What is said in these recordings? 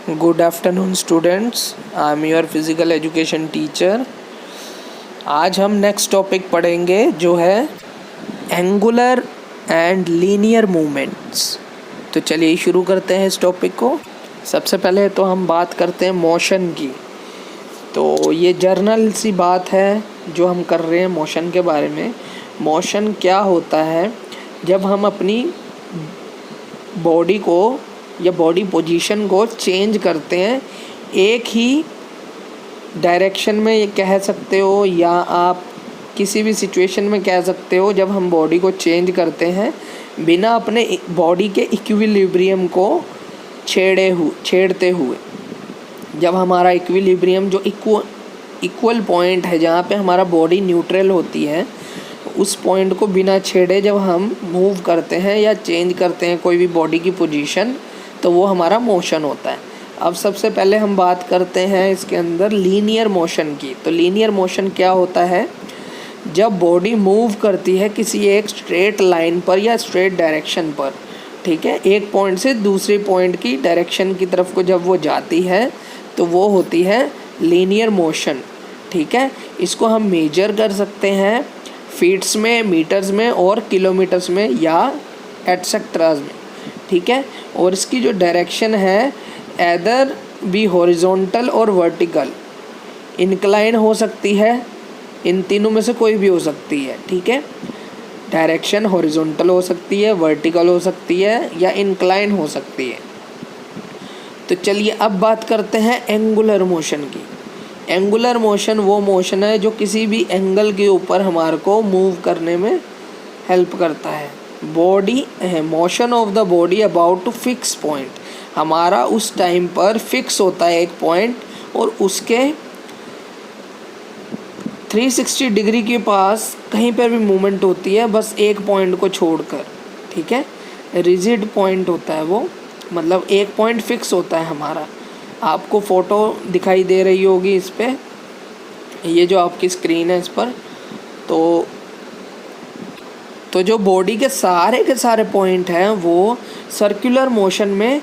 Good afternoon students, I am your physical education teacher। आज हम next topic पढ़ेंगे जो है एंगुलर एंड लीनियर मूवमेंट्स। तो चलिए शुरू करते हैं इस टॉपिक को। सबसे पहले तो हम बात करते हैं मोशन की। तो ये जर्नल सी बात है जो हम कर रहे हैं मोशन के बारे में। मोशन क्या होता है, जब हम अपनी बॉडी को या बॉडी पोजीशन को चेंज करते हैं एक ही डायरेक्शन में, ये कह सकते हो, या आप किसी भी सिचुएशन में कह सकते हो। जब हम बॉडी को चेंज करते हैं बिना अपने बॉडी के इक्विलिब्रियम को छेड़ते हुए, जब हमारा इक्विलिब्रियम जो इक्वल पॉइंट है जहाँ पे हमारा बॉडी न्यूट्रल होती है, उस पॉइंट को बिना छेड़े जब हम मूव करते हैं या चेंज करते हैं कोई भी बॉडी की पोजीशन, तो वो हमारा मोशन होता है। अब सबसे पहले हम बात करते हैं इसके अंदर लीनियर मोशन की। तो लीनियर मोशन क्या होता है, जब बॉडी मूव करती है किसी एक स्ट्रेट लाइन पर या स्ट्रेट डायरेक्शन पर, ठीक है, एक पॉइंट से दूसरे पॉइंट की डायरेक्शन की तरफ को जब वो जाती है तो वो होती है लीनियर मोशन। ठीक है, इसको हम मेजर कर सकते हैं फीट्स में, मीटर्स में और किलोमीटर्स में या एटसेट्रास में। ठीक है, और इसकी जो डायरेक्शन है एदर बी हॉरिजॉन्टल और वर्टिकल, इंक्लाइन हो सकती है, इन तीनों में से कोई भी हो सकती है। ठीक है, डायरेक्शन हॉरिजॉन्टल हो सकती है, वर्टिकल हो सकती है या इंक्लाइन हो सकती है। तो चलिए अब बात करते हैं एंगुलर मोशन की। एंगुलर मोशन वो मोशन है जो किसी भी एंगल के ऊपर हमारे को मूव करने में हेल्प करता है। बॉडी है motion of the body about to fix point, हमारा उस टाइम पर फिक्स होता है एक पॉइंट और उसके 360 डिग्री के पास कहीं पर भी मूवमेंट होती है, बस एक पॉइंट को छोड़कर। ठीक है, रिजिड पॉइंट होता है वो, मतलब एक पॉइंट फिक्स होता है हमारा। आपको फ़ोटो दिखाई दे रही होगी इस पे, ये जो आपकी स्क्रीन है इस पर। तो जो बॉडी के सारे पॉइंट हैं वो सर्कुलर मोशन में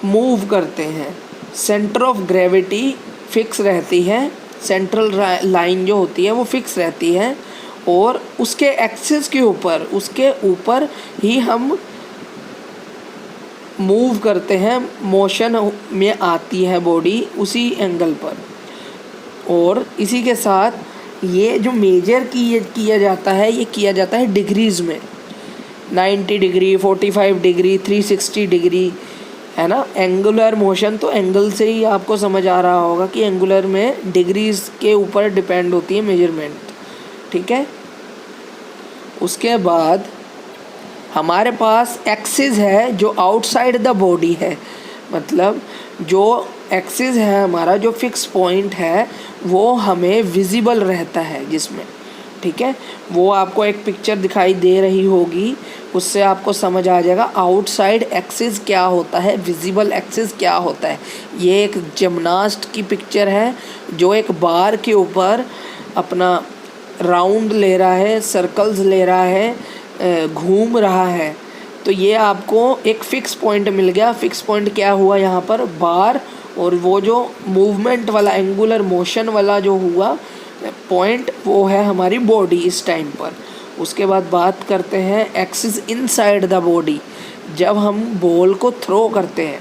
मूव करते हैं। सेंटर ऑफ ग्रेविटी फिक्स रहती है, सेंट्रल लाइन जो होती है वो फिक्स रहती है और उसके एक्सिस के ऊपर, उसके ऊपर ही हम मूव करते हैं, मोशन में आती है बॉडी उसी एंगल पर। और इसी के साथ ये जो मेजर किया जाता है, ये किया जाता है डिग्रीज़ में, 90 डिग्री, 45 डिग्री, 360 डिग्री, है ना। एंगुलर मोशन तो एंगल से ही आपको समझ आ रहा होगा कि एंगुलर में डिग्रीज़ के ऊपर डिपेंड होती है मेजरमेंट। ठीक है, उसके बाद हमारे पास एक्सिस है जो आउटसाइड द बॉडी है, मतलब जो एक्सिस है हमारा, जो फिक्स पॉइंट है वो हमें विजिबल रहता है जिसमें। ठीक है, वो आपको एक पिक्चर दिखाई दे रही होगी, उससे आपको समझ आ जाएगा आउटसाइड एक्सिस क्या होता है, विजिबल एक्सिस क्या होता है। ये एक जिम्नास्ट की पिक्चर है जो एक बार के ऊपर अपना राउंड ले रहा है, सर्कल्स ले रहा है, घूम रहा है। तो ये आपको एक फ़िक्स पॉइंट मिल गया। फ़िक्स पॉइंट क्या हुआ यहाँ पर, बार, और वो जो मूवमेंट वाला एंगुलर मोशन वाला जो हुआ पॉइंट वो है हमारी बॉडी इस टाइम पर। उसके बाद बात करते हैं एक्सिस इनसाइड द बॉडी। जब हम बॉल को थ्रो करते हैं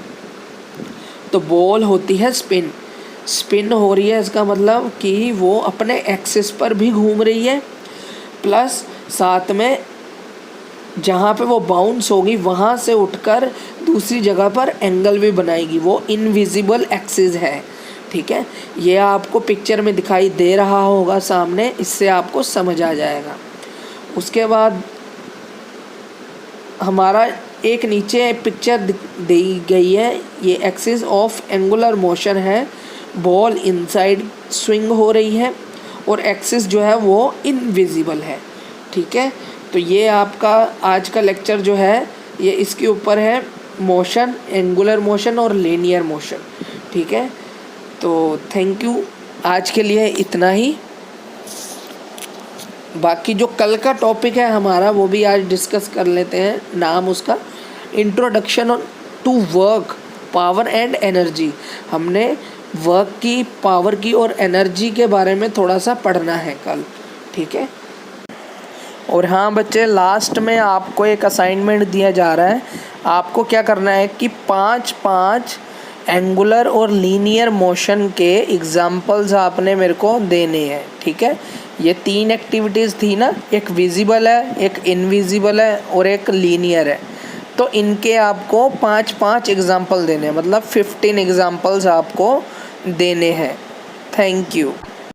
तो बॉल होती है स्पिन हो रही है, इसका मतलब कि वो अपने एक्सिस पर भी घूम रही है, प्लस साथ में जहाँ पे वो बाउंस होगी वहाँ से उठकर दूसरी जगह पर एंगल भी बनाएगी, वो इनविजिबल एक्सिस है। ठीक है, ये आपको पिक्चर में दिखाई दे रहा होगा सामने, इससे आपको समझ आ जाएगा। उसके बाद हमारा एक नीचे पिक्चर दी गई है, ये एक्सिस ऑफ एंगुलर मोशन है। बॉल इनसाइड स्विंग हो रही है और एक्सिस जो है वो इनविजिबल है। ठीक है, तो ये आपका आज का लेक्चर जो है ये इसके ऊपर है, मोशन, एंगुलर मोशन और लीनियर मोशन। ठीक है, तो थैंक यू, आज के लिए इतना ही। बाकी जो कल का टॉपिक है हमारा वो भी आज डिस्कस कर लेते हैं। नाम उसका introduction to work power and energy, हमने वर्क की, पावर की और एनर्जी के बारे में थोड़ा सा पढ़ना है कल, ठीक है। और हाँ बच्चे, लास्ट में आपको एक असाइनमेंट दिया जा रहा है, आपको क्या करना है कि 5 एंगुलर और लीनियर मोशन के एग्जाम्पल्स आपने मेरे को देने हैं, ठीक है। ये 3 एक्टिविटीज़ थी ना, एक विजिबल है, एक इनविजिबल है और एक लीनियर है। तो इनके आपको 5 एग्जाम्पल देने हैं, मतलब 15 एग्जाम्पल्स आपको देने हैं। Thank you.